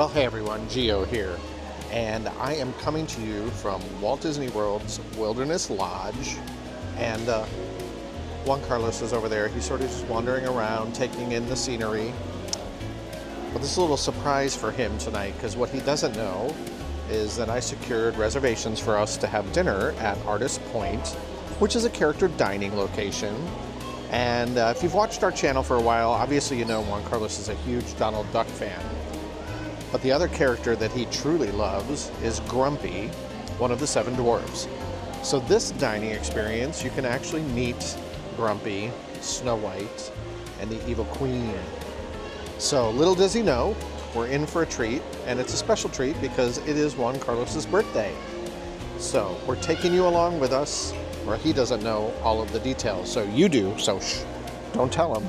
Well, hey everyone, Gio here, and I am coming to you from Walt Disney World's Wilderness Lodge, and Juan Carlos is over there. He's sort of just wandering around, taking in the scenery. But this is a little surprise for him tonight, because what he doesn't know is that I secured reservations for us to have dinner at Artist Point, which is a character dining location. And if you've watched our channel for a while, obviously you know Juan Carlos is a huge Donald Duck fan. But the other character that he truly loves is Grumpy, one of the 7 dwarves. So this dining experience, you can actually meet Grumpy, Snow White, and the Evil Queen. So little does he know, we're in for a treat, and it's a special treat because it is Juan Carlos's birthday. So we're taking you along with us, where he doesn't know all of the details. So you do, so shh, don't tell him.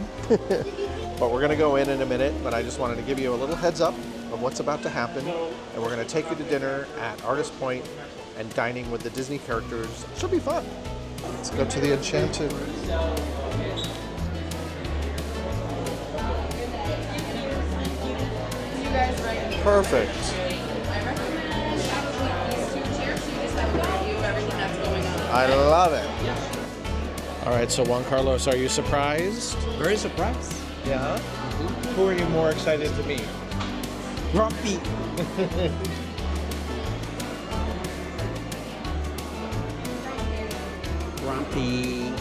But we're gonna go in a minute, but I just wanted to give you a little heads up of what's about to happen, and we're going to take you to dinner at Artist Point and dining with the Disney characters. It should be fun. Let's go to the Enchanted. Perfect. I love it. All right, so Juan Carlos, are you surprised? Very surprised. Yeah? Who are you more excited to meet? Grumpy. Grumpy.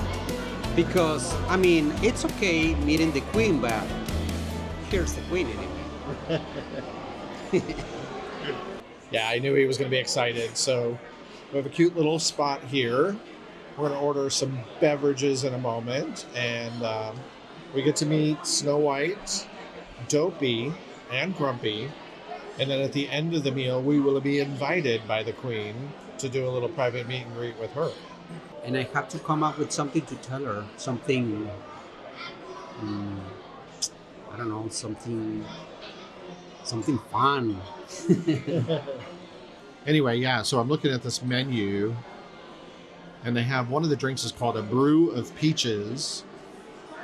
Because, I mean, it's okay meeting the queen, but here's the queen anyway. Yeah, I knew he was going to be excited. So we have a cute little spot here. We're going to order some beverages in a moment. And we get to meet Snow White, Dopey, and Grumpy. And then at the end of the meal, we will be invited by the Queen to do a little private meet and greet with her. And I have to come up with something to tell her. Something, I don't know, something fun. Anyway, yeah, so I'm looking at this menu, and they have one of the drinks is called a Brew of Peaches,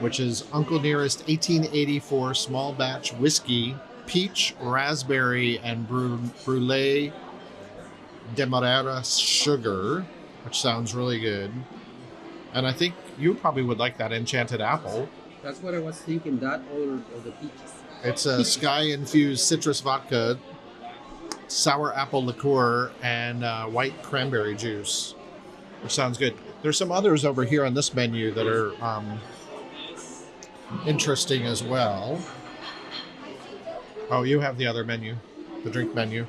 which is Uncle Nearest 1884 small batch whiskey, peach, raspberry, and brulee demerara sugar, which sounds really good. And I think you probably would like that enchanted apple. That's what I was thinking, that or the peaches. It's a sky-infused citrus vodka, sour apple liqueur, and white cranberry juice, which sounds good. There's some others over here on this menu that are interesting as well. Oh, you have the other menu, the drink menu.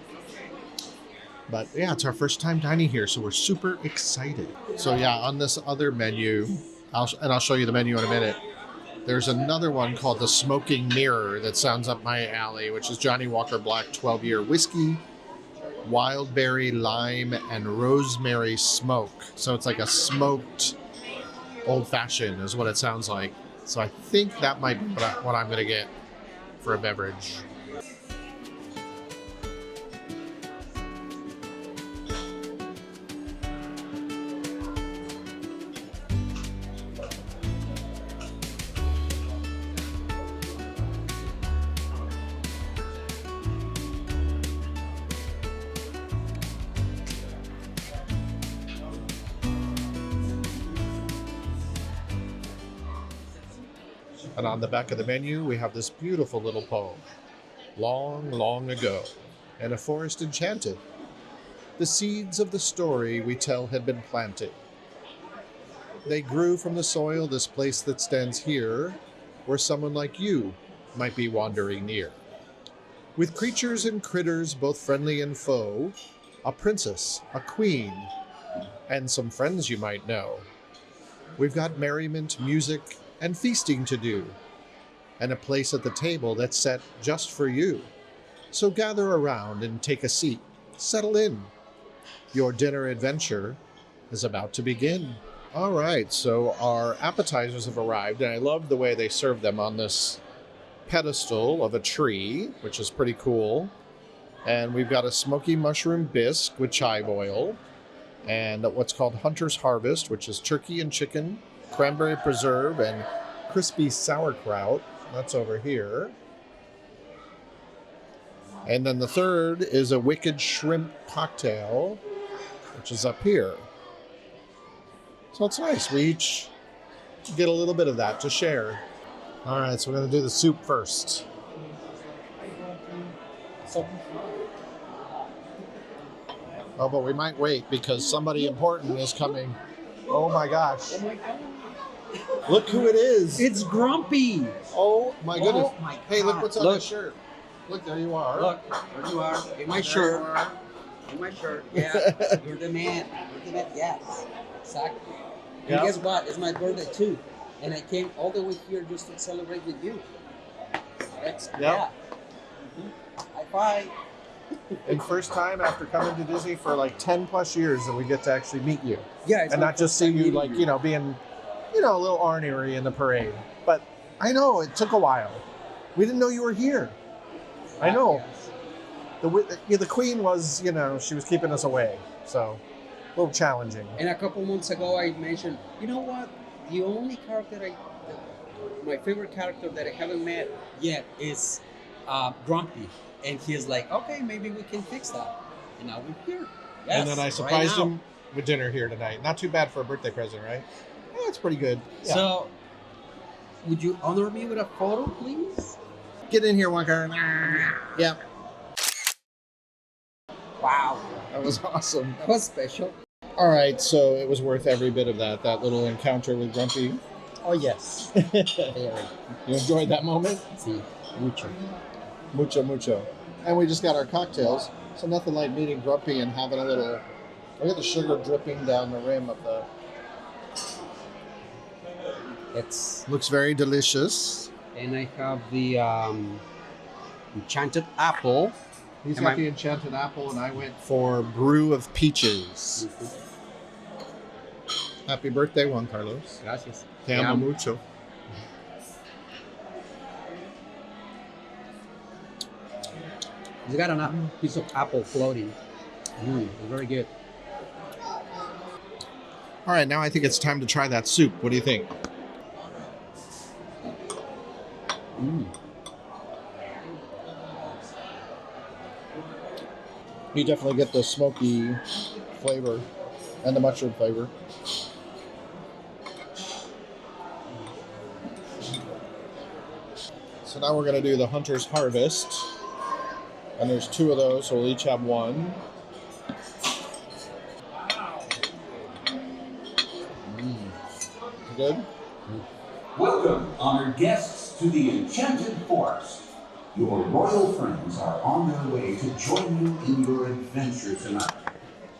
But yeah, it's our first time dining here, so we're super excited. So yeah, on this other menu, I'll show you the menu in a minute. There's another one called the Smoking Mirror that sounds up my alley, which is Johnny Walker Black 12-year whiskey, wild berry, lime, and rosemary smoke. So it's like a smoked old-fashioned is what it sounds like. So I think that might be what I'm going to get for a beverage. And on the back of the menu, we have this beautiful little poem. Long, long ago, in a forest enchanted, the seeds of the story we tell had been planted. They grew from the soil, this place that stands here, where someone like you might be wandering near. With creatures and critters, both friendly and foe, a princess, a queen, and some friends you might know. We've got merriment, music, and feasting to do, and a place at the table that's set just for you. So gather around and take a seat. Settle in. Your dinner adventure is about to begin. All right, so our appetizers have arrived, and I love the way they serve them on this pedestal of a tree, which is pretty cool. And we've got a smoky mushroom bisque with chive oil, and what's called Hunter's Harvest, which is turkey and chicken, cranberry preserve, and crispy sauerkraut. That's over here. And then the third is a wicked shrimp cocktail, which is up here. So it's nice. We each get a little bit of that to share. All right, so we're going to do the soup first. Oh, but we might wait because somebody important is coming. Oh my gosh. Look who it is. It's Grumpy. Oh my goodness. Oh my God. Hey, look what's on Look. his shirt. Look, there you are. Look, there you are. In my shirt. In my shirt. Yeah. You're the man. You're the man. Yes. Exactly. And Yeah. guess what? It's my birthday too. And I came all the way here just to celebrate with you. Yeah. High five. And first time after coming to Disney for like 10 plus years that we get to actually meet you. Yeah. It's And my not just first see time you meeting like, you know, being, you know, a little ornery in the parade. But I know it took a while. We didn't know you were here. I know. The queen was, you know, she was keeping us away. So a little challenging. And a couple months ago, I mentioned, you know what? The only character my favorite character that I haven't met yet is Grumpy. And he's like, okay, maybe we can fix that. And now we're here. Yes, And then I surprised him with dinner here tonight. Not too bad for a birthday present, right? Yeah, it's pretty good. Yeah. So, would you honor me with a photo, please? Get in here, Wonka. Yeah. Wow. That was awesome. That was special. All right, so it was worth every bit of that little encounter with Grumpy. Oh, yes. You enjoyed that moment? Sí, mucho. Mucho, mucho. And we just got our cocktails, so nothing like meeting Grumpy and having a little... Look at the sugar dripping down the rim of the... It's... Looks very delicious. And I have the enchanted apple. He's got the enchanted apple, and I went for brew of peaches. Happy birthday, Juan Carlos. Gracias. Te amo mucho. It's got a piece of apple floating. Very good. All right, now I think it's time to try that soup. What do you think? You definitely get the smoky flavor and the mushroom flavor. So now we're going to do the Hunter's Harvest. And there's 2 of those, so we'll each have 1. Good? Welcome, honored guests, to the Enchanted Forest. Your royal friends are on their way to join you in your adventure tonight.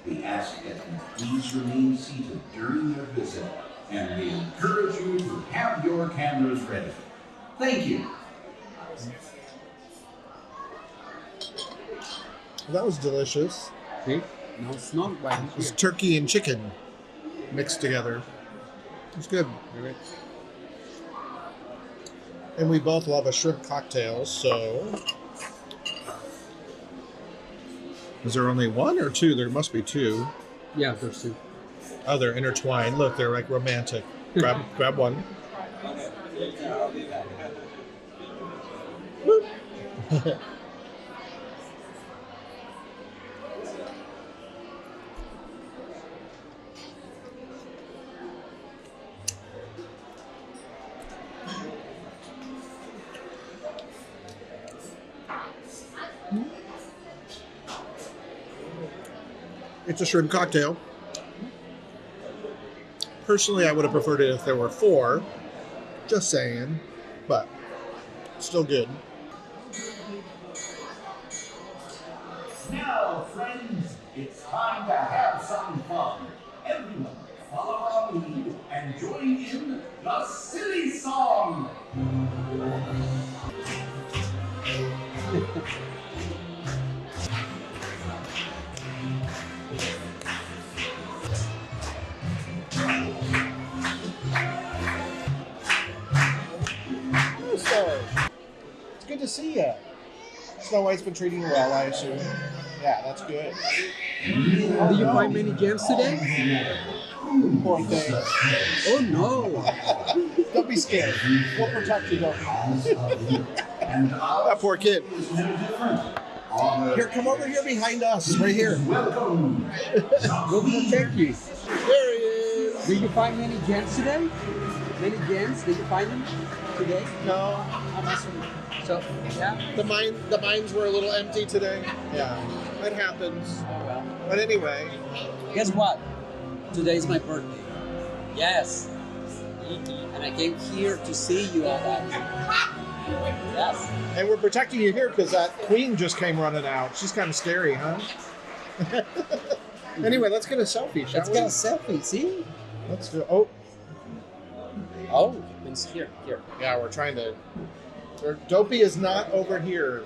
We ask that you please remain seated during your visit, and we encourage you to have your cameras ready. Thank you. That was delicious. See? No, it's not right It was here. turkey and chicken mixed together. It's good. And we both love a shrimp cocktail, so... Is there only 1 or 2? There must be 2. Yeah, there's 2. Oh, they're intertwined. Look, they're like romantic. Grab one. Boop. It's a shrimp cocktail. Personally, I would have preferred it if there were 4. Just saying. But still good. Now, friends, it's time to have some fun. Everyone, follow our lead and join in the silly song. It's good to see you. Snow White's been treating you well, I assume. Yeah, that's good. Did you find many gems today? Poor thing. Oh no! Don't be scared. We'll protect you, don't we? That poor kid. Here, come over here behind us, right here. Welcome. We'll protect you. There he is. Did you find many gems today? Many gems? Did you find them today? No, So, yeah. the mines were a little empty today. Yeah, that happens. Well, But anyway, guess what? Today is my birthday. Yes. And I came here to see you all that. Yes. and we're protecting you here because that queen just came running out. She's kind of scary, huh? Anyway, let's get a selfie, shall Let's we? get a selfie, see? Let's do. Oh, Oh, it's here. yeah, we're trying to. Dopey is not over here.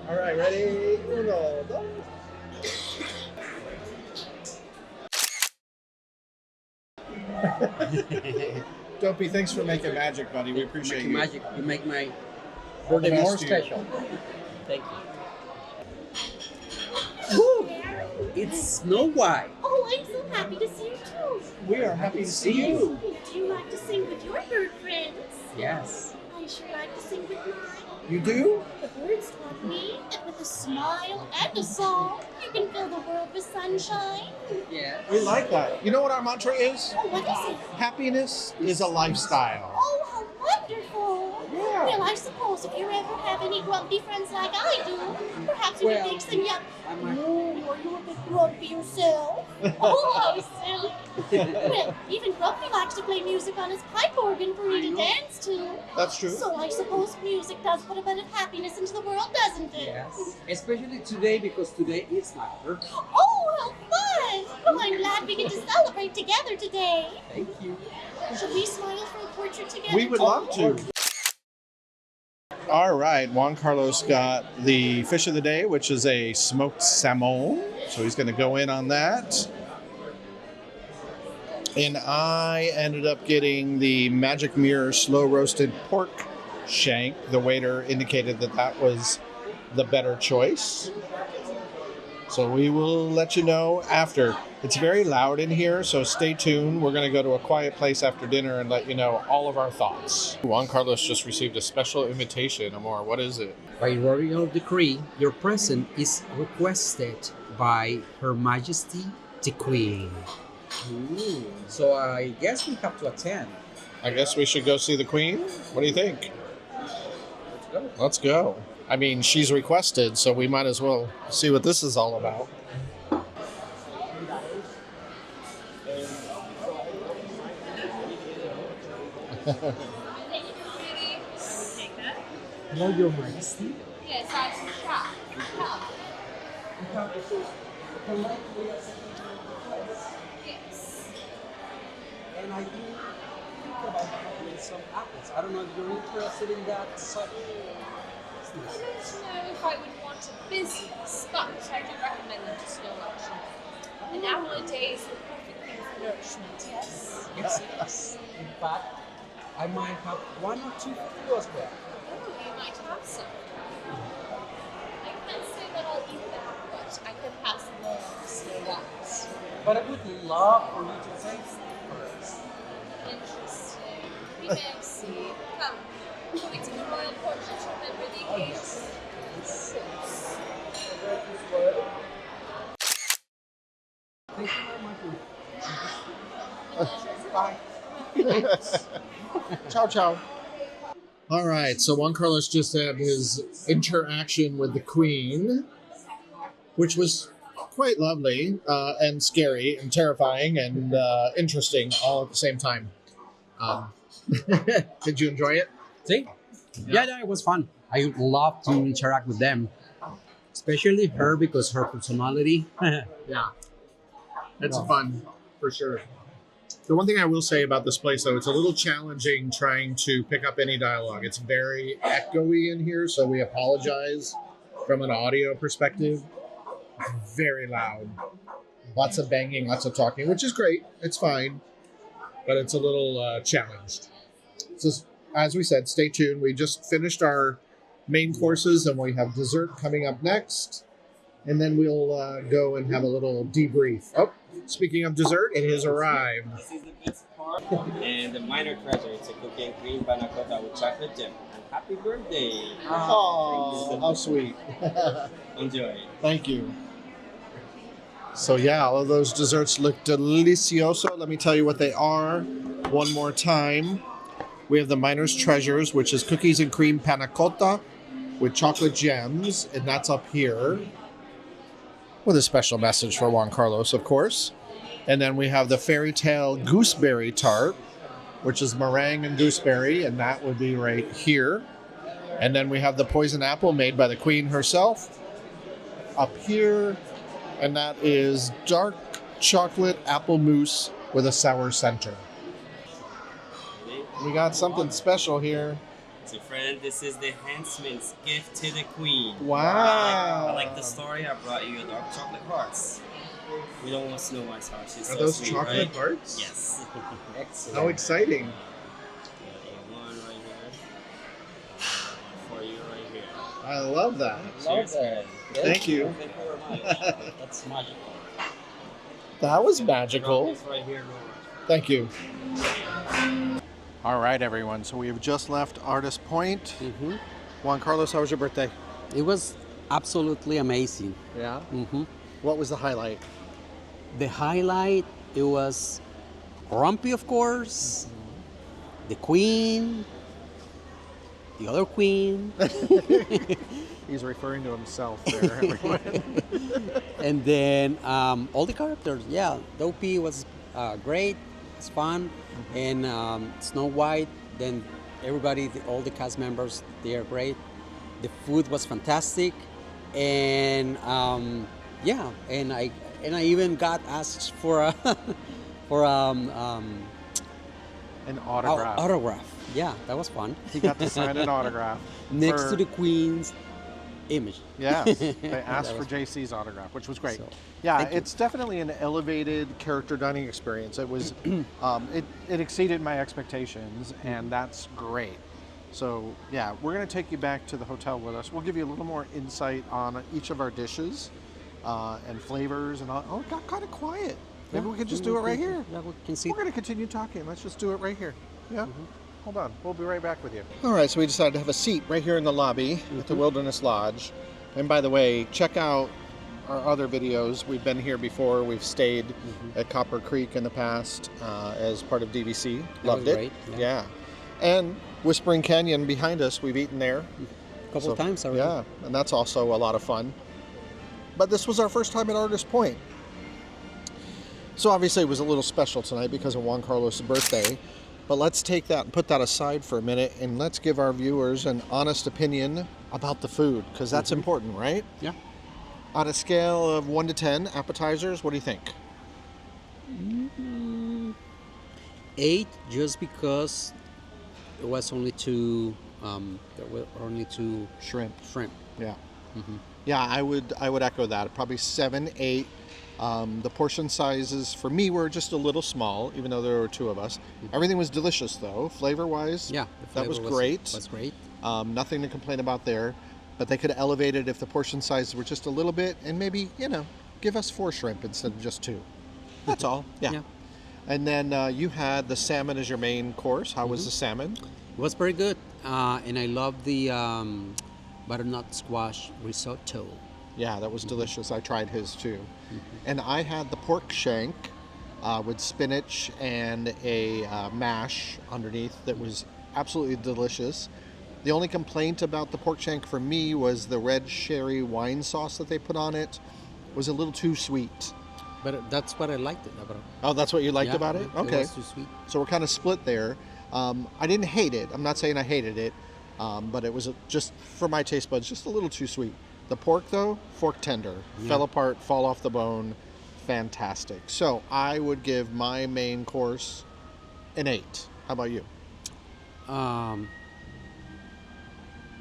All right, ready? Uno, dos. Dopey, thanks for making magic, buddy. We appreciate you. Magic. You make my All the birthday more best to you. special. Thank you. Woo! It's Snow White. Oh, I'm so happy to see you too. We are happy to see you. Do you like to sing with your bird friends? Yes. I sure like to sing with mine. You do? The birds taught me that with a smile and a song, you can fill the world with sunshine. Yes. We like that. You know what our mantra is? Oh, what is it? Happiness is a lifestyle. Oh, how wonderful! Yeah. Well, I suppose if you ever have any grumpy friends like I do, perhaps you Well, can fix them up. I'm a- Oh, are you a bit grumpy yourself? Oh, how silly. Well, even Grumpy likes to play music on his pipe organ for you to dance to. That's true. So I suppose music does put a bit of happiness into the world, doesn't it? Yes. Especially today because today is my birthday. Oh, how fun! Well, I'm glad we get to celebrate together today. Thank you. Should we smile for a portrait together? We would love to. All right, Juan Carlos got the fish of the day, which is a smoked salmon. So he's going to go in on that. And I ended up getting the Magic Mirror slow roasted pork shank. The waiter indicated that that was the better choice. So we will let you know after. It's very loud in here, so stay tuned. We're going to go to a quiet place after dinner and let you know all of our thoughts. Juan Carlos just received a special invitation. Amor, what is it? By royal decree, your present is requested by Her Majesty the Queen. Ooh. So I guess we have to attend. I guess we should go see the Queen. What do you think? Let's go. Let's go. I mean, she's requested, so we might as well see what this is all about. Hello, Your Majesty. Yes, I should try. Yes. And I do think about having some apples. I don't know if you're interested in that sort of I business. don't know if I would want a business, but I do recommend them to slow luncheon. An apple a day is the perfect thing for nourishment, yes? Yes. In fact, I might have one or two for you as well. Oh, you might have some. I can't say that I'll eat them, but I could have some more slow ones. But I would love for you to taste it first. Interesting. We may see. Come, we take a royal portrait to remember the occasion. Thank you very much. Bye. Ciao, ciao. All right, so Juan Carlos just had his interaction with the Queen, which was quite lovely and scary and terrifying and interesting all at the same time. Did you enjoy it? See? Yeah, it was fun. I would love to interact with them, especially her because her personality. Yeah. It's fun, for sure. The one thing I will say about this place, though, it's a little challenging trying to pick up any dialogue. It's very echoey in here, so we apologize from an audio perspective. It's very loud. Lots of banging, lots of talking, which is great. It's fine. But it's a little challenged. So, as we said, stay tuned. We just finished our main courses, and we have dessert coming up next. And then we'll go and have a little debrief. Oh, speaking of dessert, it has arrived. This is the best part. And the minor treasure, it's a cookie and cream panna cotta with chocolate dip and Happy birthday. Oh, how sweet. Enjoy. Thank you. So yeah, all of those desserts look delicioso. Let me tell you what they are one more time. We have the Miner's Treasures, which is cookies and cream panna cotta with chocolate gems, and that's up here with a special message for Juan Carlos, of course. And then we have the Fairy Tale Gooseberry Tart, which is meringue and gooseberry, and that would be right here. And then we have the Poison Apple made by the Queen herself up here, and that is dark chocolate apple mousse with a sour center. We got something special here. So friend, this is the Huntsman's gift to the Queen. Wow. I like the story. I brought you dark chocolate hearts. We don't want Snow White's heart. She's Are so those sweet, chocolate right? hearts? Yes. Excellent. How exciting. One right here. One for you right here. I love that. Love that. Thank you. Thank you very much. That's magical. That was magical. This right here, Laura. Thank you. All right, everyone. So we have just left Artist Point. Mm-hmm. Juan Carlos, how was your birthday? It was absolutely amazing. Yeah. Mm-hmm. What was the highlight? The highlight, it was Grumpy, of course, the Queen, the other Queen, He's referring to himself there, everyone. and then all the characters. Yeah, Dopey was great. It's fun, and Snow White. Then everybody, all the cast members, they are great. The food was fantastic, and yeah, and I even got asked for a An autograph. autograph. Yeah, that was fun. He got to sign an autograph. Next for- to the Queen's image. Yes, they asked That for was- JC's autograph, which was great. So, Yeah, thank you. it's definitely an elevated character dining experience. It was, it exceeded my expectations, and that's great. So yeah, we're gonna take you back to the hotel with us. We'll give you a little more insight on each of our dishes and flavors and all. Oh, it got kind of quiet. Maybe we could just do it right here. Yeah, we can see. We're gonna continue talking. Let's just do it right here. Yeah. Hold on. We'll be right back with you. All right. So we decided to have a seat right here in the lobby at the Wilderness Lodge. And by the way, check out our other videos. We've been here before. We've stayed at Copper Creek in the past as part of DVC. Loved was it. great, Yeah. yeah. And Whispering Canyon behind us. We've eaten there. A couple of times already. Yeah. And that's also a lot of fun. But this was our first time at Artist Point. So obviously it was a little special tonight because of Juan Carlos' birthday. But let's take that and put that aside for a minute, and let's give our viewers an honest opinion about the food, because that's important, right? Yeah. On a scale of 1 to 10, appetizers, what do you think? 8, just because it was only two. There were only two Shrimp. shrimp. Yeah. Yeah, I would echo that. Probably 7, 8. The portion sizes for me were just a little small, even though there were two of us. Everything was delicious, though, flavor-wise. Yeah, the that was flavor great. Was great. Nothing to complain about there. But they could have elevated if the portion sizes were just a little bit, and maybe, give us 4 shrimp instead of just 2. That's all. Yeah. Yeah. And then you had the salmon as your main course. How was the salmon? It was very good, and I love the butternut squash risotto. Yeah, that was delicious. I tried his too. And I had the pork shank with spinach and a mash underneath that was absolutely delicious. The only complaint about the pork shank for me was the red sherry wine sauce that they put on it was a little too sweet. But that's what I liked it about. Oh, that's what you liked Yeah, about it? It Okay. was too sweet. So we're kind of split there. I didn't hate it. I'm not saying I hated it, but it was just, for my taste buds, just a little too sweet. The pork, though, fork tender. Yeah. Fell apart, fall off the bone. Fantastic. So I would give my main course an 8. How about you?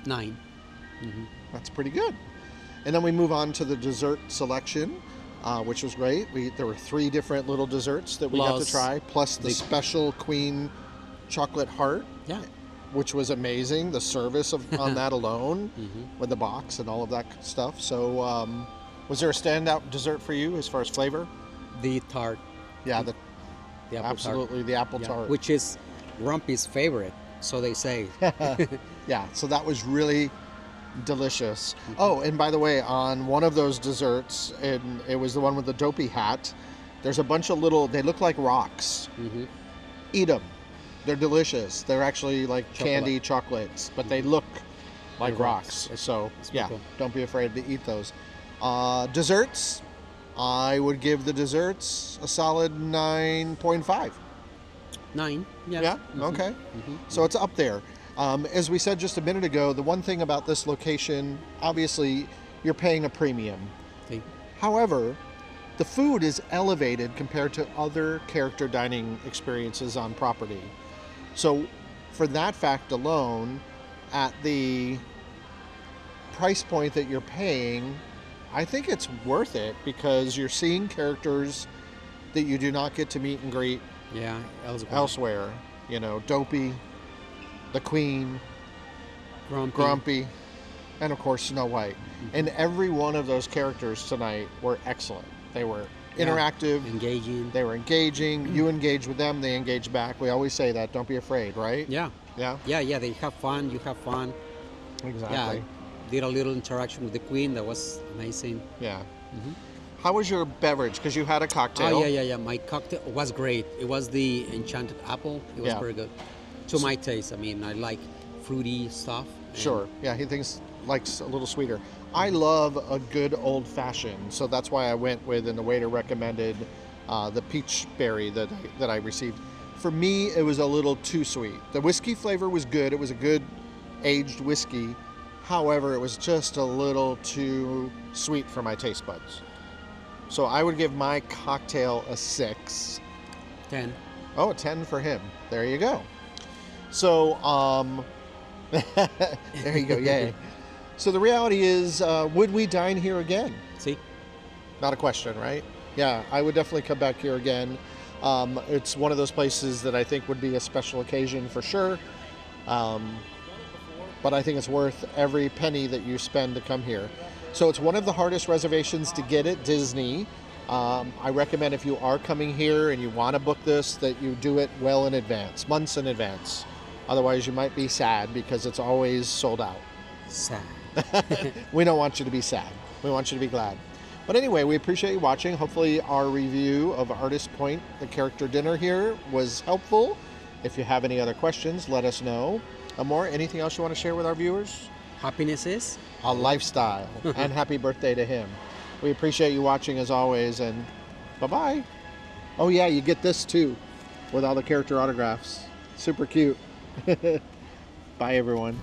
9. That's pretty good. And then we move on to the dessert selection, which was great. There were 3 different little desserts that we got to Plus try, plus the special Queen chocolate heart, Yeah. which was amazing. The service on that alone, with the box and all of that stuff. So, was there a standout dessert for you as far as flavor? The tart. Yeah, The apple absolutely tart. the apple Yeah, tart. which is Grumpy's favorite. So they say. Yeah, so that was really delicious. Oh, and by the way, on one of those desserts, and it was the one with the Dopey hat, there's a bunch of little, they look like rocks. Mm-hmm. Eat them. They're delicious. They're actually like candy chocolates, but they look like rocks. So yeah, cool. don't be afraid to eat those. Desserts, I would give the desserts a solid 9.5. 9. Yeah. Yeah, okay. So it's up there. As we said just a minute ago, the one thing about this location, obviously, you're paying a premium. Okay. However, the food is elevated compared to other character dining experiences on property. So for that fact alone, at the price point that you're paying, I think it's worth it because you're seeing characters that you do not get to meet and greet Yeah. elsewhere. You know, Dopey, the Queen, Grumpy, and of course Snow White. And every one of those characters tonight were excellent. They were interactive, engaging. they were engaging. You engage with them, they engage back. We always say that. Don't be afraid, right? Yeah. Yeah? Yeah. They have fun. You have fun. Exactly. Yeah. Did a little interaction with the Queen. That was amazing. Yeah. How was your beverage? Because you had a cocktail. Oh yeah. My cocktail was great. It was the enchanted apple. It was very good. To my taste. I mean, I like fruity stuff. Sure. Yeah, he likes a little sweeter. I love a good old fashioned, so that's why I went with, and the waiter recommended the peach berry that I received. For me, it was a little too sweet. The whiskey flavor was good. It was a good aged whiskey. However, it was just a little too sweet for my taste buds. So I would give my cocktail a 6. 10. Oh, a 10 for him. There you go. So, there you go. Yay. So the reality is, would we dine here again? See? Not a question, right? Yeah, I would definitely come back here again. It's one of those places that I think would be a special occasion for sure. But I think it's worth every penny that you spend to come here. So it's one of the hardest reservations to get at Disney. I recommend if you are coming here and you want to book this, that you do it well in advance, months in advance. Otherwise, you might be sad because it's always sold out. Sad. We don't want you to be sad. We want you to be glad. But anyway, we appreciate you watching. Hopefully our review of Artist Point, the character dinner here, was helpful. If you have any other questions, let us know. Amor, anything else you want to share with our viewers? Happiness is A lifestyle. And happy birthday to him. We appreciate you watching as always, and bye-bye. Oh yeah, you get this too, with all the character autographs. Super cute. Bye everyone.